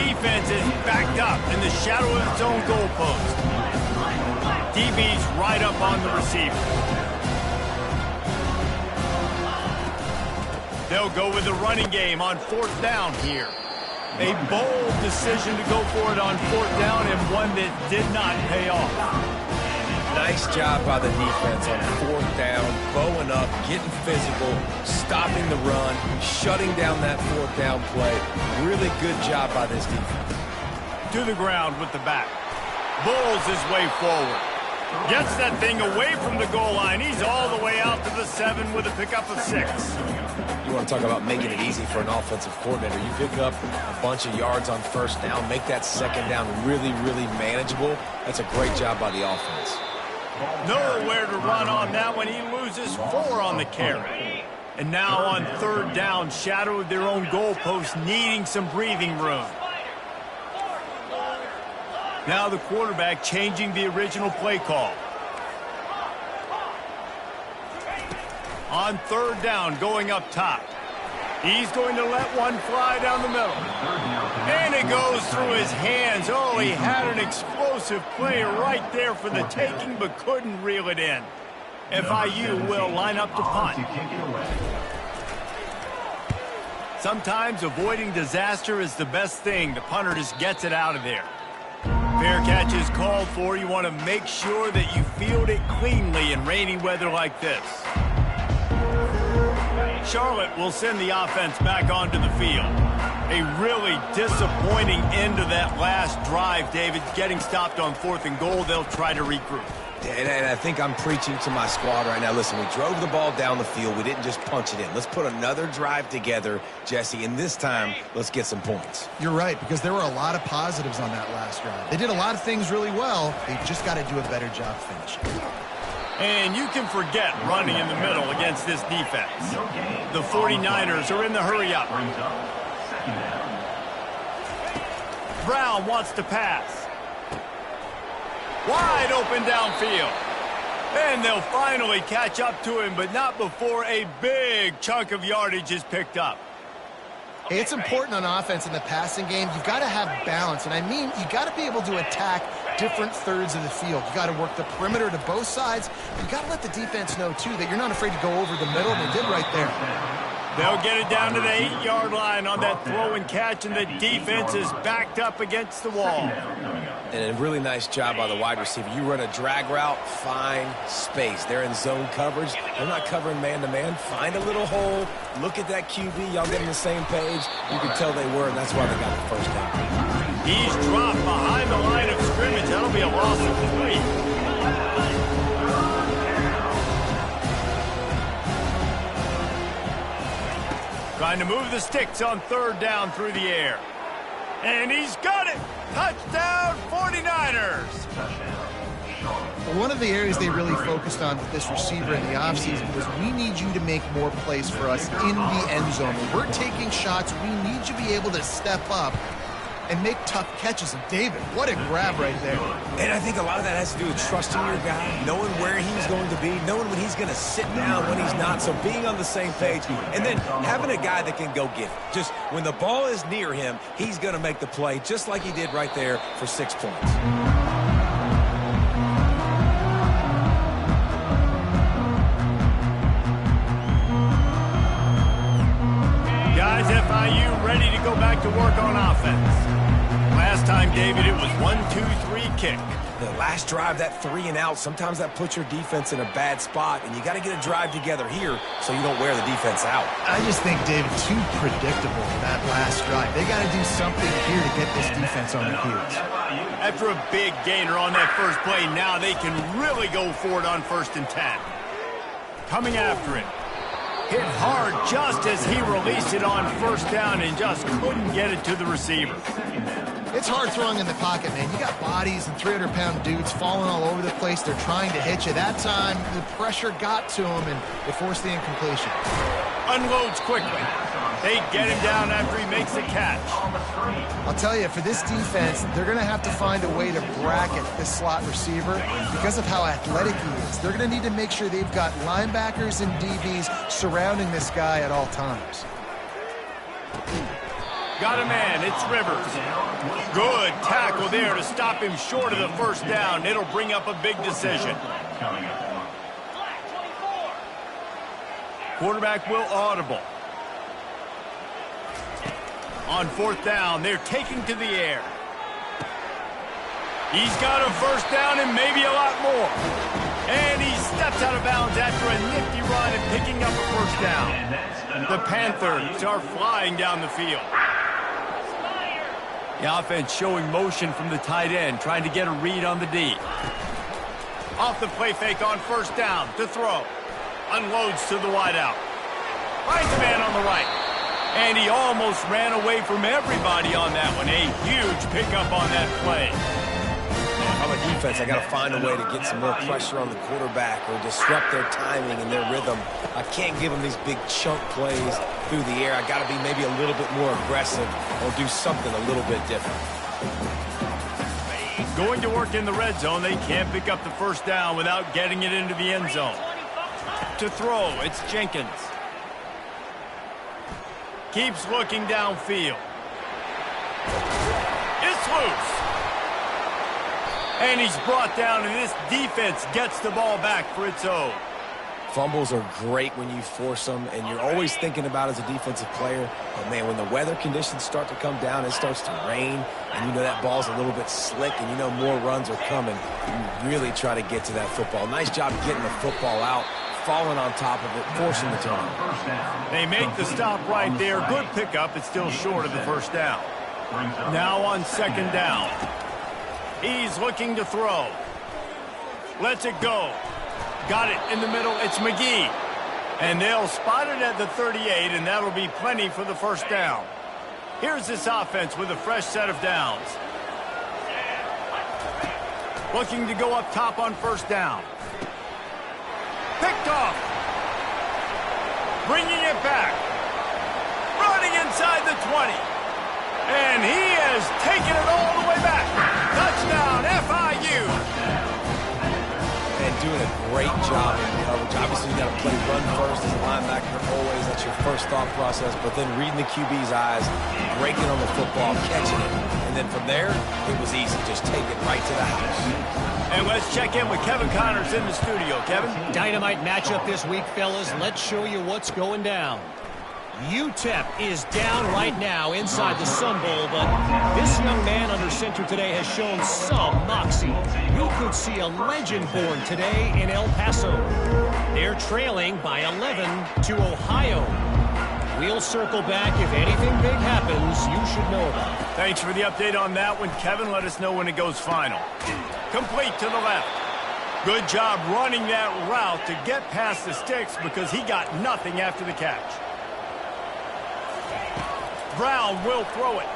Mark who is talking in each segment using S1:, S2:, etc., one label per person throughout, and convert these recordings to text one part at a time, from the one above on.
S1: defense is backed up in the shadow of its own goalpost. DB's right up on the receiver. They'll go with the running game on 4th down here. A bold decision to go for it on 4th down, and one that did not pay off.
S2: Nice job by the defense on 4th down, bowing up, getting physical, stopping the run, shutting down that 4th down play. Really good job by this defense.
S1: To the ground with the back. Bulls his way forward. Gets that thing away from the goal line. He's all the way out to the 7 with a pickup of 6.
S2: You want to talk about making it easy for an offensive coordinator. You pick up a bunch of yards on 1st down, make that 2nd down really, really manageable. That's a great job by the offense.
S1: Nowhere to run on that one. He loses 4 on the carry. And now on 3rd down, shadow of their own goalpost, needing some breathing room. Now the quarterback changing the original play call. On 3rd down, going up top. He's going to let one fly down the middle. And it goes through his hands. Oh, he had an explosive play right there for the taking, but couldn't reel it in. FIU will line up to punt. Sometimes avoiding disaster is the best thing. The punter just gets it out of there. Fair catch is called for. You want to make sure that you field it cleanly in rainy weather like this. Charlotte will send the offense back onto the field. A really disappointing end to that last drive, David. Getting stopped on 4th and goal, they'll try to regroup.
S2: And I think I'm preaching to my squad right now. Listen, we drove the ball down the field. We didn't just punch it in. Let's put another drive together, Jesse, and this time, let's get some points.
S3: You're right, because there were a lot of positives on that last drive. They did a lot of things really well. They just got to do a better job finishing.
S1: And you can forget running in the middle against this defense. The 49ers are in the hurry-up. Brown wants to pass. Wide open downfield. And they'll finally catch up to him, but not before a big chunk of yardage is picked up.
S3: Hey, it's important on offense in the passing game. You've got to have balance, and I mean you got to be able to attack different thirds of the field. You got to work the perimeter to both sides. You got to let the defense know, too, that you're not afraid to go over the middle, and they did right there.
S1: They'll get it down to the 8-yard line on that throw and catch, and the defense is backed up against the wall.
S2: And a really nice job by the wide receiver. You run a drag route, find space. They're in zone coverage. They're not covering man-to-man. Find a little hole. Look at that QB. Y'all get on the same page. You can tell they were, and that's why they got the 1st down.
S1: He's dropped behind the line of scrimmage. That'll be a loss of 3. Trying to move the sticks on 3rd down through the air. And he's got it! Touchdown, 49ers!
S3: Well, one of the areas they really focused on with this receiver in the offseason was we need you to make more plays for us in the end zone. When we're taking shots, we need you to be able to step up and make tough catches. And David, what a grab right there.
S2: And I think a lot of that has to do with trusting your guy, knowing where he's going to be, knowing when he's going to sit down, when he's not. So being on the same page, and then having a guy that can go get it. Just when the ball is near him, he's going to make the play, just like he did right there for 6 points.
S1: Guys, FIU ready to go back to work on offense. Last time, David, it was 1-2-3 kick.
S2: The last drive, that 3 and out, sometimes that puts your defense in a bad spot, and you got to get a drive together here so you don't wear the defense out.
S3: I just think, David, too predictable that last drive. They got to do something here to get this defense on their heels.
S1: After a big gainer on that first play, now they can really go for it on 1st and 10. Coming after it. Hit hard just as he released it on 1st down and just couldn't get it to the receiver.
S3: It's hard throwing in the pocket, man. You got bodies and 300-pound dudes falling all over the place. They're trying to hit you. That time, the pressure got to him, and it forced the incompletion.
S1: Unloads quickly. They get him down after he makes the catch.
S3: I'll tell you, for this defense, they're going to have to find a way to bracket this slot receiver because of how athletic he is. They're going to need to make sure they've got linebackers and DBs surrounding this guy at all times.
S1: Got a man, it's Rivers. Good tackle there to stop him short of the first down. It'll bring up a big decision. Quarterback will audible. On fourth down, they're taking to the air. He's got a first down and maybe a lot more. And he steps out of bounds after a nifty run and picking up a first down. The Panthers are flying down the field. The offense showing motion from the tight end, trying to get a read on the D. Off the play fake on first down to throw. Unloads to the wideout. Finds a man on the right. And he almost ran away from everybody on that one. A huge pickup on that play.
S2: I'm a defense. I got to find a way to get some more pressure on the quarterback or disrupt their timing and their rhythm. I can't give them these big chunk plays through the air. I got to be maybe a little bit more aggressive or do something a little bit different.
S1: Going to work in the red zone. They can't pick up the first down without getting it into the end zone. To throw, it's Jenkins. Keeps looking downfield. It's loose. And he's brought down, and this defense gets the ball back for its own.
S2: Fumbles are great when you force them, and you're always thinking about as a defensive player, but man, when the weather conditions start to come down, it starts to rain, and you know that ball's a little bit slick, and you know more runs are coming. You really try to get to that football. Nice job getting the football out, falling on top of it, forcing the turnover.
S1: They make the stop right there. Good pickup. It's still short of the first down. Now on second down. He's looking to throw. Lets it go. Got it in the middle. It's McGee. And they'll spot it at the 38, and that'll be plenty for the first down. Here's this offense with a fresh set of downs. Looking to go up top on first down. Picked off. Bringing it back. Running inside the 20. And he has taken it all the way back. Touchdown, FIU.
S2: And doing a great job in coverage. Obviously, you got to play run first as a linebacker always. That's your first thought process. But then reading the QB's eyes, breaking on the football, catching it. And then from there, it was easy. Just take it right to the house.
S1: And let's check in with Kevin Connors in the studio. Kevin?
S4: Dynamite matchup this week, fellas. Let's show you what's going down. UTEP is down right now inside the Sun Bowl, but this young man under center today has shown some moxie. We could see a legend born today in El Paso. They're trailing by 11 to Ohio. We'll circle back. If anything big happens, you should know about it.
S1: Thanks for the update on that one, Kevin. Let us know when it goes final. Complete to the left. Good job running that route to get past the sticks because he got nothing after the catch. Brown will throw it.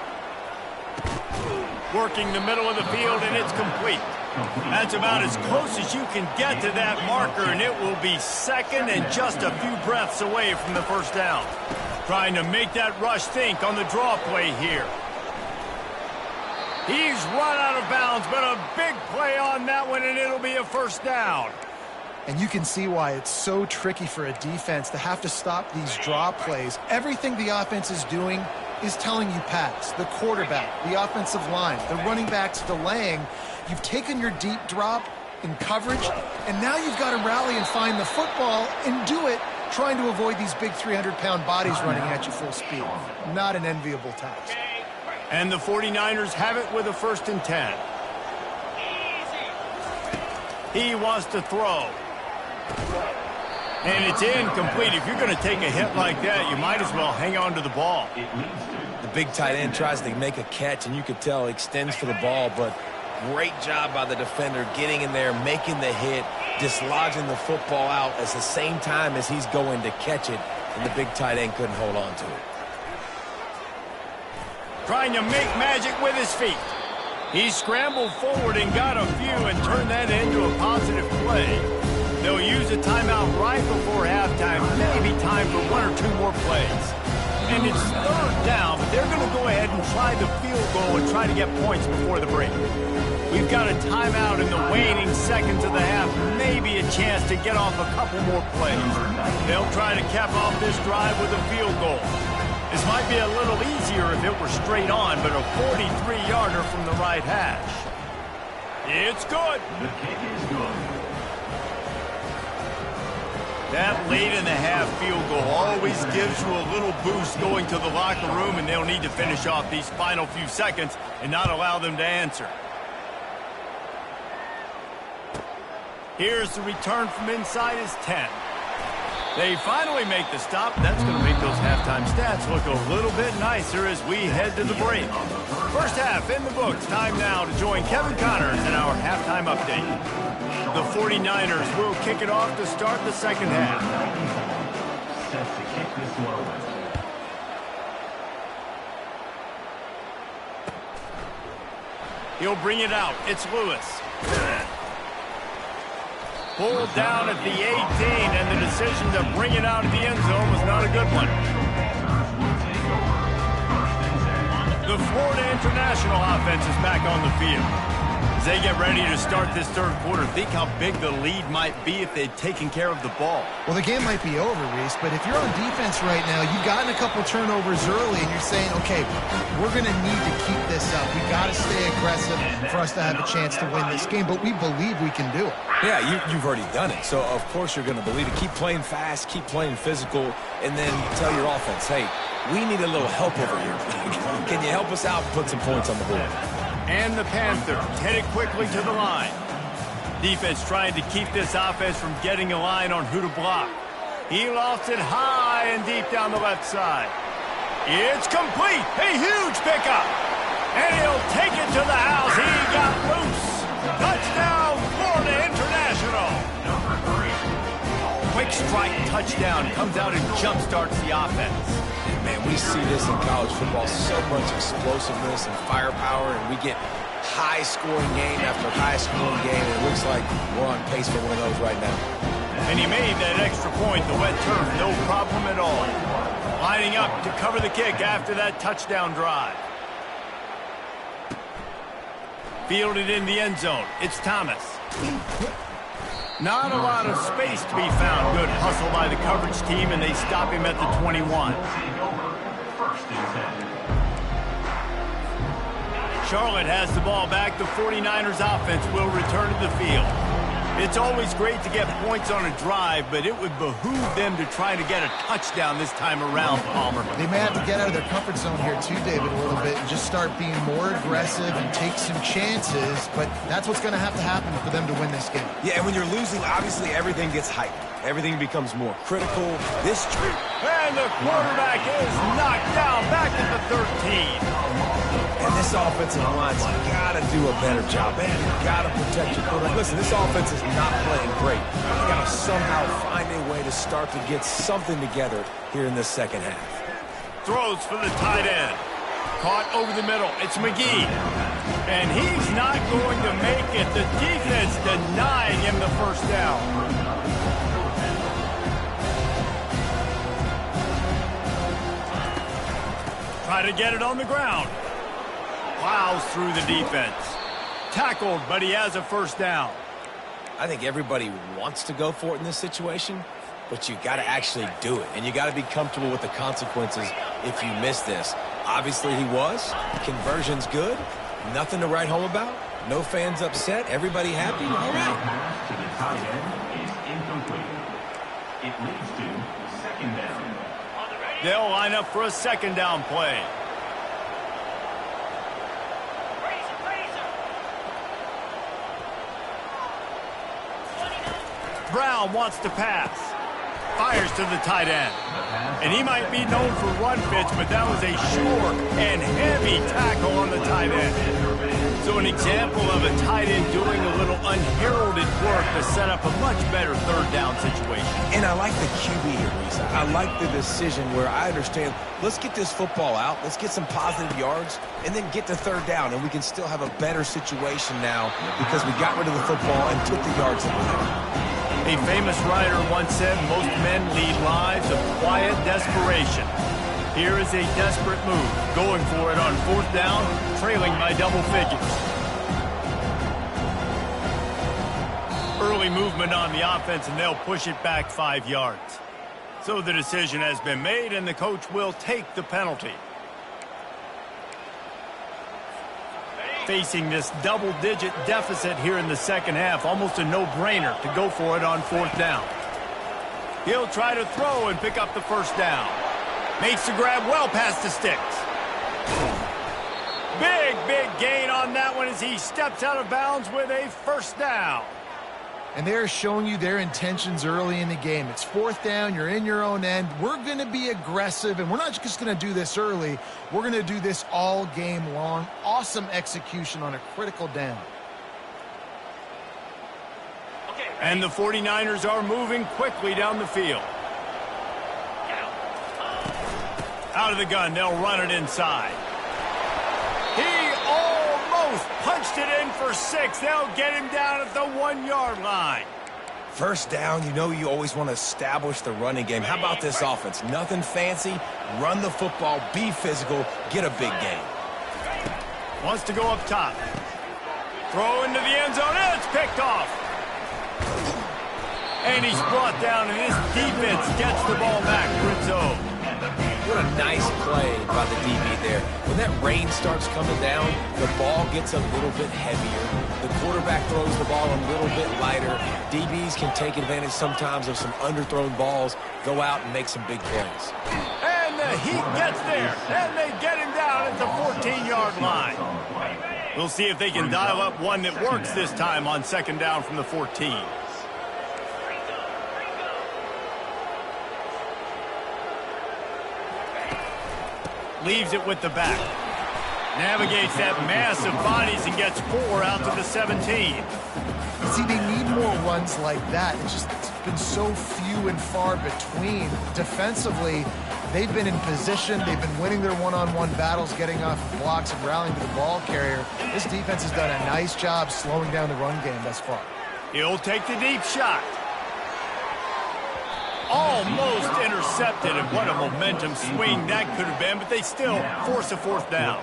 S1: Working the middle of the field, and it's complete. That's about as close as you can get to that marker, and it will be second and just a few breaths away from the first down. Trying to make that rush think on the draw play here. He's run out of bounds, but a big play on that one, and it'll be a first down.
S3: And you can see why it's so tricky for a defense to have to stop these draw plays. Everything the offense is doing is telling you pass. The quarterback, the offensive line, the running backs delaying. You've taken your deep drop in coverage, and now you've got to rally and find the football and do it trying to avoid these big 300-pound bodies running at you full speed. Not an enviable task.
S1: And the 49ers have it with a 1st and 10. He wants to throw. And it's incomplete. If you're going to take a hit like that, you might as well hang on to the ball.
S2: The big tight end tries to make a catch, and you could tell he extends for the ball, but great job by the defender getting in there, making the hit, dislodging the football out at the same time as he's going to catch it, and the big tight end couldn't hold on to it.
S1: Trying to make magic with his feet. He scrambled forward and got a few and turned that into a positive play. They'll use a timeout right before halftime, maybe time for 1 or 2 more plays. And it's 3rd down, but they're going to go ahead and try the field goal and try to get points before the break. We've got a timeout in the waning seconds of the half, maybe a chance to get off a couple more plays. They'll try to cap off this drive with a field goal. This might be a little easier if it were straight on, but a 43-yarder from the right hash. It's good.
S5: The kick is good.
S1: That late-in-the-half field goal always gives you a little boost going to the locker room, and they'll need to finish off these final few seconds and not allow them to answer. Here's the return from inside his 10. They finally make the stop. That's going to make those halftime stats look a little bit nicer as we head to the break. First half in the books. Time now to join Kevin Connors in our halftime update. The 49ers will kick it off to start the second half.
S5: Set to kick this one.
S1: He'll bring it out. It's Lewis. Pulled down at the 18, and the decision to bring it out of the end zone was not a good one. The Florida International offense is back on the field. As they get ready to start this third quarter, think how big the lead might be if they'd taken care of the ball.
S3: Well, the game might be over, Reese, but if you're on defense right now, you've gotten a couple turnovers early, and you're saying, okay, we're going to need to keep this up. We've got to stay aggressive for us to have a chance to win this game, but we believe we can do it.
S2: Yeah, you've already done it, so of course you're going to believe it. Keep playing fast, keep playing physical, and then tell your offense, hey, we need a little help over here. Can you help us out and put some points on the board?
S1: And the Panthers headed quickly to the line. Defense trying to keep this offense from getting a line on who to block. He lost it high and deep down the left side. It's complete. A huge pickup. And he'll take it to the house. He got loose. Touchdown, Florida International. Quick strike touchdown. Comes out and jump-starts the offense.
S2: Man, we see this in college football, so much explosiveness and firepower, and we get high-scoring game after high-scoring game, and it looks like we're on pace for one of those right now.
S1: And he made that extra point, the wet turf, no problem at all. Lining up to cover the kick after that touchdown drive. Fielded in the end zone. It's Thomas. Not a lot of space to be found. Good hustle by the coverage team, and they stop him at the 21.
S5: First and 10.
S1: Charlotte has the ball back. The 49ers offense will return to the field. It's always great to get points on a drive, but it would behoove them to try to get a touchdown this time around, Palmer.
S3: They may have to get out of their comfort zone here too, David, a little bit and just start being more aggressive and take some chances, but that's what's going to have to happen for them to win this game.
S2: Yeah, and when you're losing, obviously everything gets hyped. Everything becomes more critical. This trip.
S1: And the quarterback is knocked down back at the 13.
S2: And this offensive line's got to do a better job, man. You've got to protect your quarterback. Listen, this offense is not playing great. You got to somehow find a way to start to get something together here in this second half.
S1: Throws for the tight end. Caught over the middle. It's McGee. And he's not going to make it. The defense denying him the first down. Try to get it on the ground. Plows through the defense. Tackled, but he has a first down.
S2: I think everybody wants to go for it in this situation, but you got to actually do it, and you got to be comfortable with the consequences if you miss this. Obviously, he was. Conversion's good. Nothing to write home about. No fans upset. Everybody happy. All right.
S5: To the tight end is incomplete. It leads to second down.
S1: They'll line up for a second down play. Brown wants to pass. Fires to the tight end. And he might be known for run fits, but that was a sure and heavy tackle on the tight end. So an example of a tight end doing a little unheralded work to set up a much better third down situation.
S2: And I like the QB here, Reese. I like the decision where I understand, let's get this football out, let's get some positive yards, and then get to third down, and we can still have a better situation now because we got rid of the football and took the yards that we had.
S1: A famous writer once said, most men lead lives of quiet desperation. Here is a desperate move, going for it on fourth down, trailing by double figures. Early movement on the offense, and they'll push it back 5 yards. So the decision has been made, and the coach will take the penalty. Facing this double-digit deficit here in the second half, almost a no-brainer to go for it on 4th down. He'll try to throw and pick up the first down. Makes the grab well past the sticks. Big gain on that one as he steps out of bounds with a first down.
S3: And they're showing you their intentions early in the game. It's 4th down. You're in your own end. We're going to be aggressive, and we're not just going to do this early. We're going to do this all game long. Awesome execution on a critical down.
S1: And the 49ers are moving quickly down the field. Out of the gun, they'll run it inside. He almost punched it in for 6. They'll get him down at the 1-yard line.
S2: First down, you know you always want to establish the running game. How about this offense? Nothing fancy. Run the football, be physical, get a big gain.
S1: Wants to go up top. Throw into the end zone. It's picked off. And he's brought down, and his defense gets the ball back. Red zone.
S2: What a nice play by the DB there. When that rain starts coming down, the ball gets a little bit heavier. The quarterback throws the ball a little bit lighter. DBs can take advantage sometimes of some underthrown balls, go out and make some big plays.
S1: And the heat gets there, and they get him down at the 14-yard line. We'll see if they can dial up one that works this time on 2nd down from the 14. Leaves it with the back. Navigates that mass of bodies and gets 4 out to the 17.
S3: See, they need more runs like that. It's been so few and far between. Defensively, they've been in position. They've been winning their one-on-one battles, getting off blocks and rallying to the ball carrier. This defense has done a nice job slowing down the run game thus far.
S1: He'll take the deep shot. Almost intercepted, and what a momentum swing that could have been, but they still force a 4th down.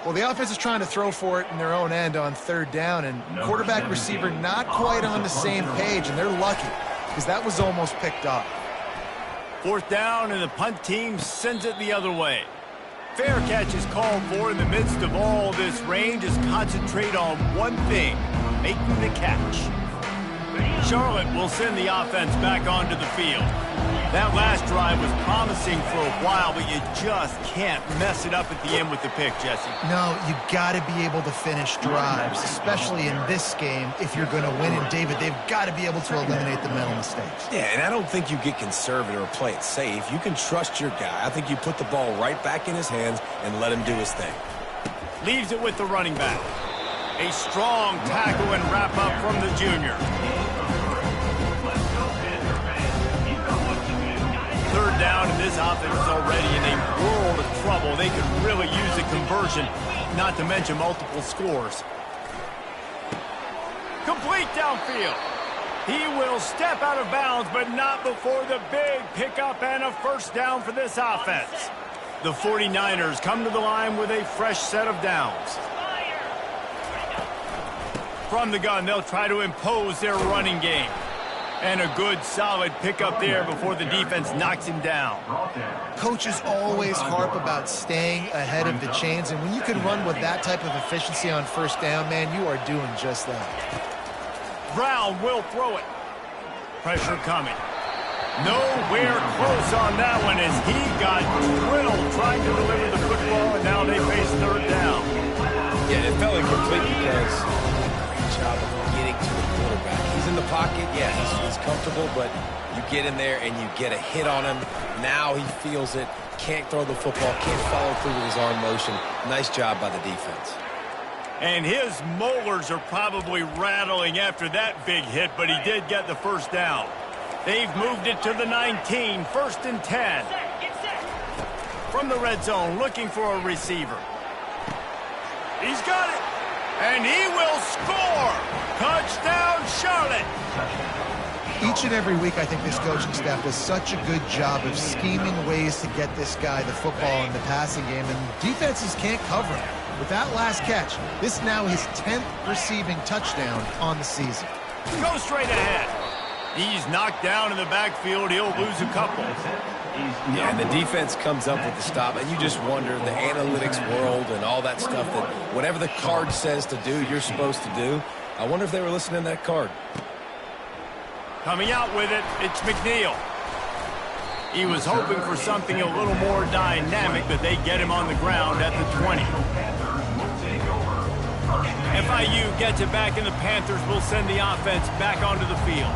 S3: Well, the offense is trying to throw for it in their own end on 3rd down, and quarterback receiver not quite on the same page, and they're lucky because that was almost picked up.
S1: 4th down, and the punt team sends it the other way. Fair catch is called for in the midst of all this rain. Just concentrate on one thing, making the catch. Charlotte will send the offense back onto the field. That last drive was promising for a while, but you just can't mess it up at the end with the pick, Jesse.
S3: No, you got to be able to finish drives, especially in this game if you're going to win. And, David, they've got to be able to eliminate the mental mistakes.
S2: Yeah, and I don't think you get conservative or play it safe. You can trust your guy. I think you put the ball right back in his hands and let him do his thing.
S1: Leaves it with the running back. A strong tackle and wrap up from the junior. 3rd down, and this offense is already in a world of trouble. They could really use a conversion, not to mention multiple scores. Complete downfield. He will step out of bounds, but not before the big pickup and a 1st down for this offense. The 49ers come to the line with a fresh set of downs. From the gun, they'll try to impose their running game. And a good, solid pickup there before the defense knocks him down.
S3: Coaches always harp about staying ahead of the chains, and when you can run with that type of efficiency on 1st down, man, you are doing just that.
S1: Brown will throw it. Pressure coming. Nowhere close on that one as he got drilled trying to deliver the football, and now they face 3rd down.
S2: Yeah, it fell incomplete because great job of getting to the quarterback. He's in the pocket, yeah, he's comfortable, but you get in there and you get a hit on him. Now he feels it, can't throw the football, can't follow through with his arm motion. Nice job by the defense.
S1: And his molars are probably rattling after that big hit, but he did get the 1st down. They've moved it to the 19, 1st and 10. From the red zone, looking for a receiver. He's got it, and he will score. Touchdown, Charlotte.
S3: Each and every week, I think this coaching staff does such a good job of scheming ways to get this guy the football in the passing game, and defenses can't cover him. With that last catch, this now his 10th receiving touchdown on the season.
S1: Go straight ahead. He's knocked down in the backfield. He'll lose a couple.
S2: Yeah, and the defense comes up with the stop, and you just wonder, the analytics world and all that stuff, that whatever the card says to do, you're supposed to do. I wonder if they were listening to that card.
S1: Coming out with it, it's McNeil. He was hoping for something a little more dynamic, but they get him on the ground at the 20. FIU gets it back, and the Panthers will send the offense back onto the field.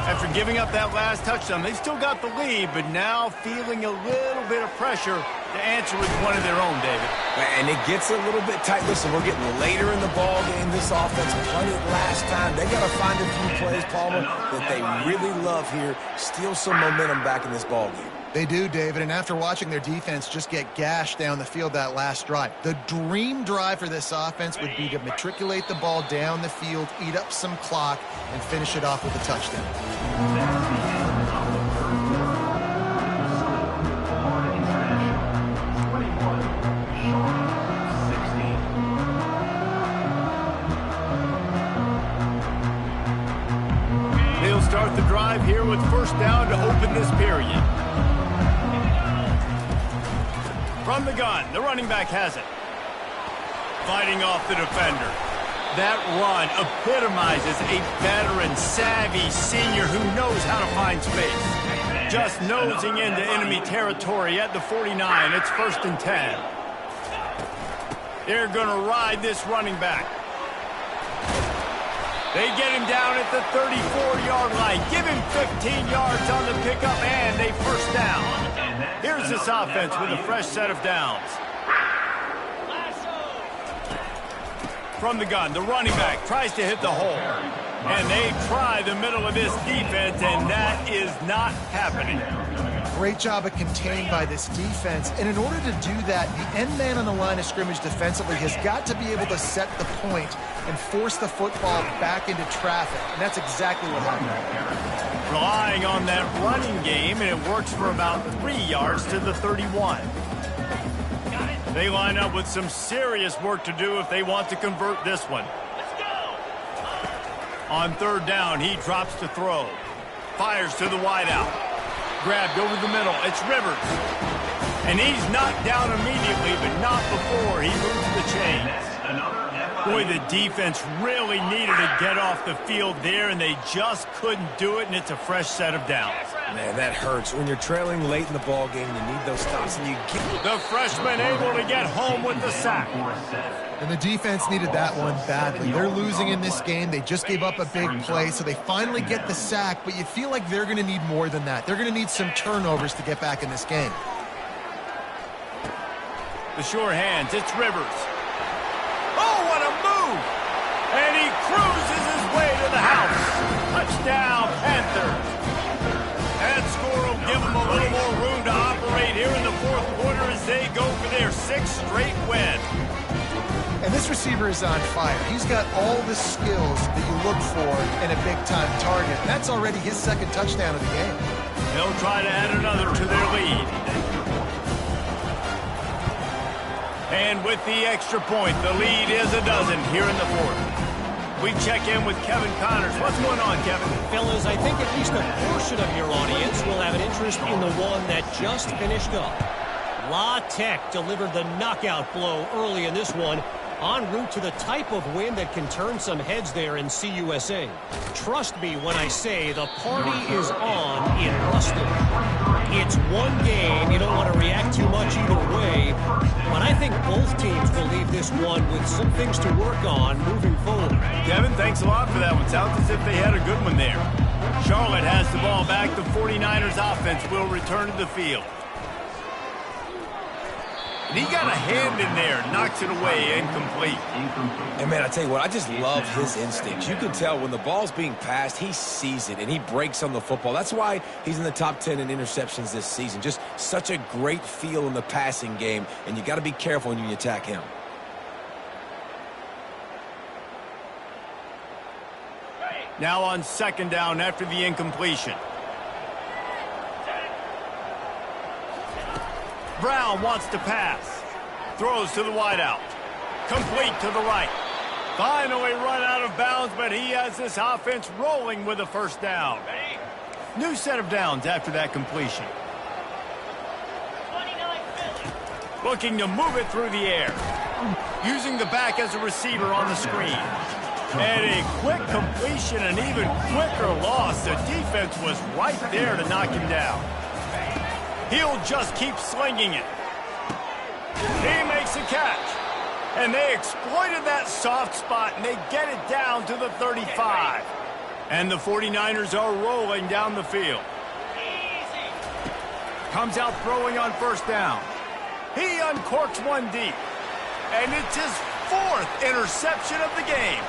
S1: After giving up that last touchdown, they still got the lead, but now feeling a little bit of pressure to answer with one of their own, David.
S2: And it gets a little bit tight. Listen, we're getting later in the ball game. This offense played it last time. They got to find a few plays, Palmer, that they really love here. Steal some momentum back in this ball game.
S3: They do, David, and after watching their defense just get gashed down the field that last drive, the dream drive for this offense would be to matriculate the ball down the field, eat up some clock, and finish it off with a touchdown.
S1: They'll start the drive here with first down to open this period. From the gun, the running back has it. Fighting off the defender. That run epitomizes a veteran, savvy senior who knows how to find space. Just nosing into enemy territory at the 49. It's 1st and 10. They're going to ride this running back. They get him down at the 34-yard line. Give him 15 yards on the pickup and a first down. Here's this offense with a fresh set of downs. From the gun, the running back tries to hit the hole. And they try the middle of this defense, and that is not happening.
S3: Great job of contained by this defense. And in order to do that, the end man on the line of scrimmage defensively has got to be able to set the point and force the football back into traffic. And that's exactly what happened.
S1: Relying on that running game, and it works for about 3 yards to the 31. They line up with some serious work to do if they want to convert this one. On third down, he drops to throw. Fires to the wideout. Grabbed over the middle. It's Rivers. And he's knocked down immediately, but not before he moves the chains. Boy, the defense really needed to get off the field there, and they just couldn't do it, and it's a fresh set of downs.
S2: Man, that hurts. When you're trailing late in the ball game, you need those stops, and you get...
S1: The freshman able to get home with the sack.
S3: And the defense needed that one badly. They're losing in this game. They just gave up a big play, so they finally get the sack, but you feel like they're going to need more than that. They're going to need some turnovers to get back in this game.
S1: The sure hands, it's Rivers. Oh, what a move! And he cruises his way to the house. Touchdown, Panthers. That score will give them a little more room to operate here in the fourth quarter as they go for their 6th straight win.
S3: And this receiver is on fire. He's got all the skills that you look for in a big-time target. That's already his 2nd touchdown of the game.
S1: They'll try to add another to their lead. And with the extra point, the lead is a dozen here in the fourth. We check in with Kevin Connors. What's going on, Kevin?
S4: Fellas, I think at least a portion of your audience will have an interest in the one that just finished up. La Tech delivered the knockout blow early in this one, en route to the type of win that can turn some heads there in CUSA. Trust me when I say the party is on in Ruston. It's one game. You don't want to react too much either way, but I think both teams will leave this one with some things to work on moving forward.
S1: Kevin, thanks a lot for that one. Sounds as if they had a good one there. Charlotte has the ball back. The 49ers offense will return to the field. And he got a hand in there, knocks it away, incomplete.
S2: And, man, I tell you what, I just love his instincts. You can tell when the ball's being passed, he sees it, and he breaks on the football. That's why he's in the top 10 in interceptions this season. Just such a great feel in the passing game, and you got to be careful when you attack him.
S1: Now on 2nd down after the incompletion. Brown wants to pass. Throws to the wideout. Complete to the right. Finally run out of bounds, but he has this offense rolling with a first down. New set of downs after that completion. Looking to move it through the air. Using the back as a receiver on the screen. And a quick completion, an even quicker loss. The defense was right there to knock him down. He'll just keep slinging it. He makes a catch. And they exploited that soft spot, and they get it down to the 35. And the 49ers are rolling down the field. Comes out throwing on first down. He uncorks one deep. And it's his 4th interception of the game.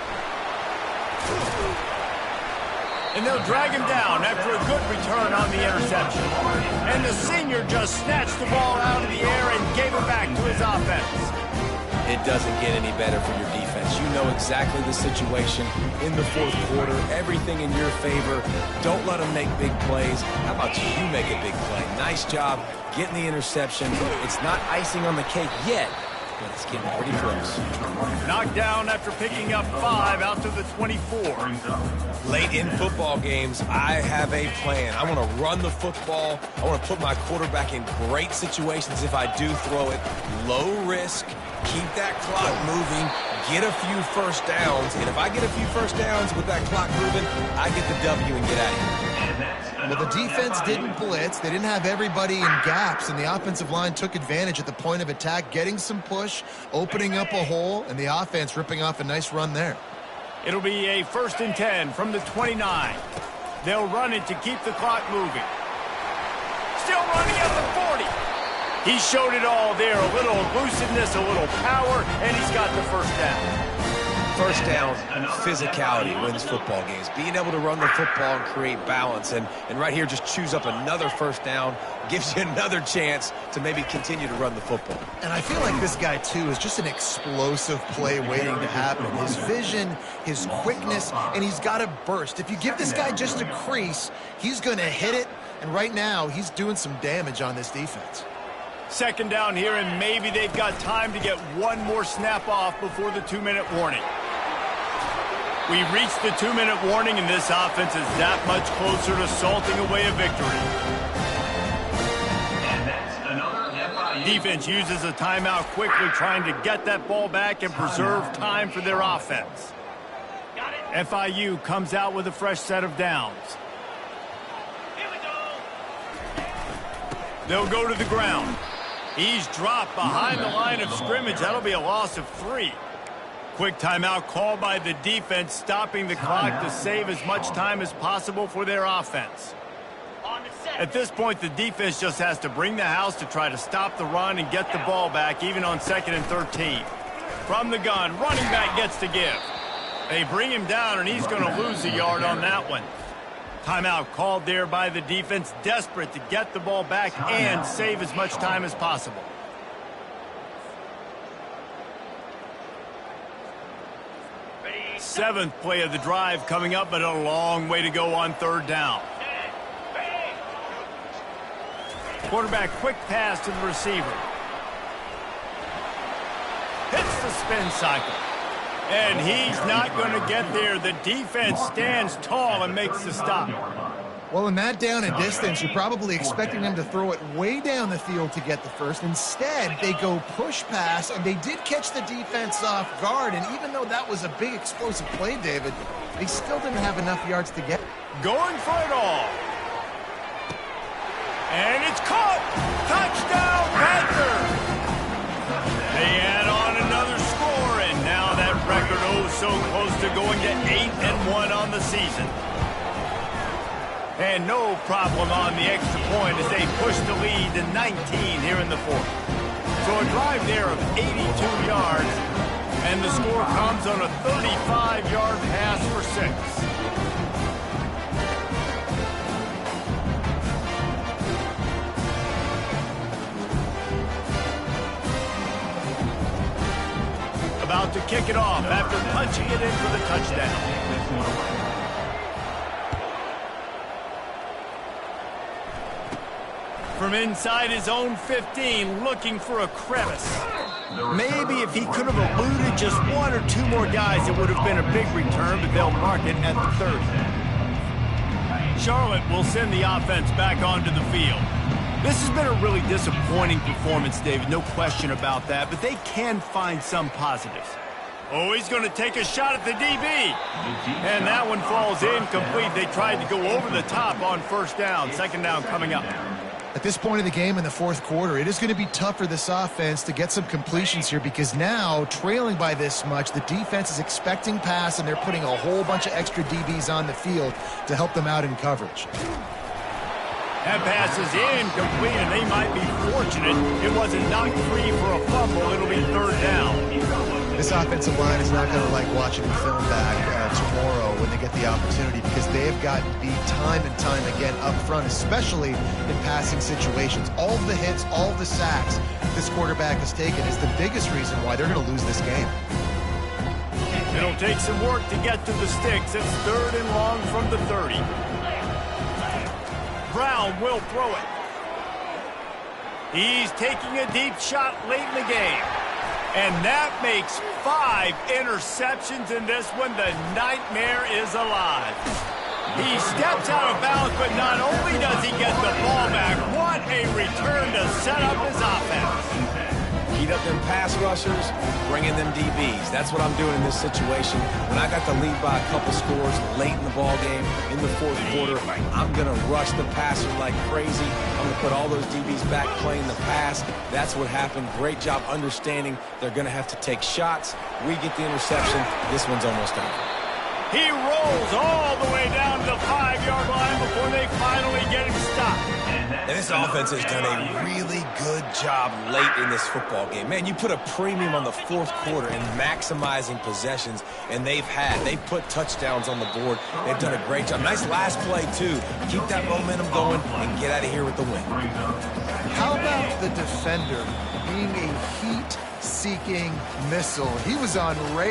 S1: And they'll drag him down after a good return on the interception. And the senior just snatched the ball out of the air and gave it back to his offense.
S2: It doesn't get any better for your defense. You know exactly the situation in the 4th quarter. Everything in your favor. Don't let them make big plays. How about you make a big play? Nice job getting the interception. It's not icing on the cake yet, but it's getting pretty close.
S1: Knocked down after picking up 5 out to the 24.
S2: Late in football games, I have a plan. I want to run the football. I want to put my quarterback in great situations if I do throw it. Low risk. Keep that clock moving, get a few first downs, and if I get a few first downs with that clock moving, I get the W and get out of here.
S3: Well, the defense didn't blitz. They didn't have everybody in gaps, and the offensive line took advantage at the point of attack, getting some push, opening up a hole, and the offense ripping off a nice run there.
S1: It'll be a 1st and 10 from the 29. They'll run it to keep the clock moving. Still running at the 40. He showed it all there, a little elusiveness, a little power, and he's got the first down.
S2: First down, physicality wins football games. Being able to run the football and create balance. And right here, just choose up another first down, gives you another chance to maybe continue to run the football.
S3: And I feel like this guy, too, is just an explosive play waiting to happen. His vision, his quickness, and he's got a burst. If you give this guy just a crease, he's going to hit it. And right now, he's doing some damage on this defense.
S1: 2nd down here, and maybe they've got time to get one more snap off before the 2-minute warning. We reached the 2-minute warning, and this offense is that much closer to salting away a victory.
S5: And that's another FIU.
S1: Defense uses a timeout quickly, trying to get that ball back and preserve time for their offense. FIU comes out with a fresh set of downs. They'll go to the ground. He's dropped behind the line of scrimmage. That'll be a loss of 3. Quick timeout called by the defense, stopping the clock to save as much time as possible for their offense. At this point, the defense just has to bring the house to try to stop the run and get the ball back, even on 2nd and 13. From the gun, running back gets to give. They bring him down, and he's going to lose a yard on that one. Timeout called there by the defense, desperate to get the ball back and save as much time as possible. Seventh play of the drive coming up, but a long way to go on 3rd down. Quarterback quick pass to the receiver. Hits the spin cycle. And he's not going to get there. The defense stands tall and makes the stop.
S3: Well, in that down and distance, you're probably expecting them to throw it way down the field to get the first. Instead, they go push pass, and they did catch the defense off guard. And even though that was a big explosive play, David, they still didn't have enough yards to get.
S1: Going for it all. And it's caught. Touchdown, Panthers. They add on another score, and now that record so close to going to 8-1 on the season. And no problem on the extra point as they push the lead to 19 here in the 4th. So a drive there of 82 yards, and the score comes on a 35-yard pass for 6. About to kick it off after punching it in for the touchdown. From inside his own 15, looking for a crevice. Maybe if he could have eluded just one or two more guys, it would have been a big return, but they'll mark it at the 30. Charlotte will send the offense back onto the field. This has been a really disappointing performance, David, no question about that, but they can find some positives. Oh, he's going to take a shot at the DB. And that one falls incomplete. They tried to go over the top on first down. Second down coming up.
S3: At this point of the game in the fourth quarter, it is going to be tough for this offense to get some completions here because now, trailing by this much, the defense is expecting pass, and they're putting a whole bunch of extra DBs on the field to help them out in coverage.
S1: That pass is incomplete, and they might be fortunate it wasn't knocked free for a fumble. It'll be third down.
S3: This offensive line is not going to like watching the film back tomorrow when they get the opportunity because they have gotten beat time and time again up front, especially in passing situations. All of the hits, all of the sacks this quarterback has taken is the biggest reason why they're going to lose this game.
S1: It'll take some work to get to the sticks. It's third and long from the 30. Brown will throw it. He's taking a deep shot late in the game. And that makes 5 interceptions in this one. The nightmare is alive. He steps out of bounds, but not only does he get the ball back, what a return to set up his offense.
S2: Heat up them pass rushers, bring in them DBs. That's what I'm doing in this situation. When I got the lead by a couple scores late in the ball game, in the fourth quarter, I'm going to rush the passer like crazy. I'm going to put all those DBs back playing the pass. That's what happened. Great job understanding they're going to have to take shots. We get the interception. This one's almost over.
S1: He rolls all the way down to the 5-yard line before they finally get him stopped.
S2: And this offense has done a really good job late in this football game. Man, you put a premium on the fourth quarter in maximizing possessions, and they've put touchdowns on the board. They've done a great job. Nice last play, too. Keep that momentum going and get out of here with the win.
S3: How about the defender being a heat-seeking missile? He was on rails.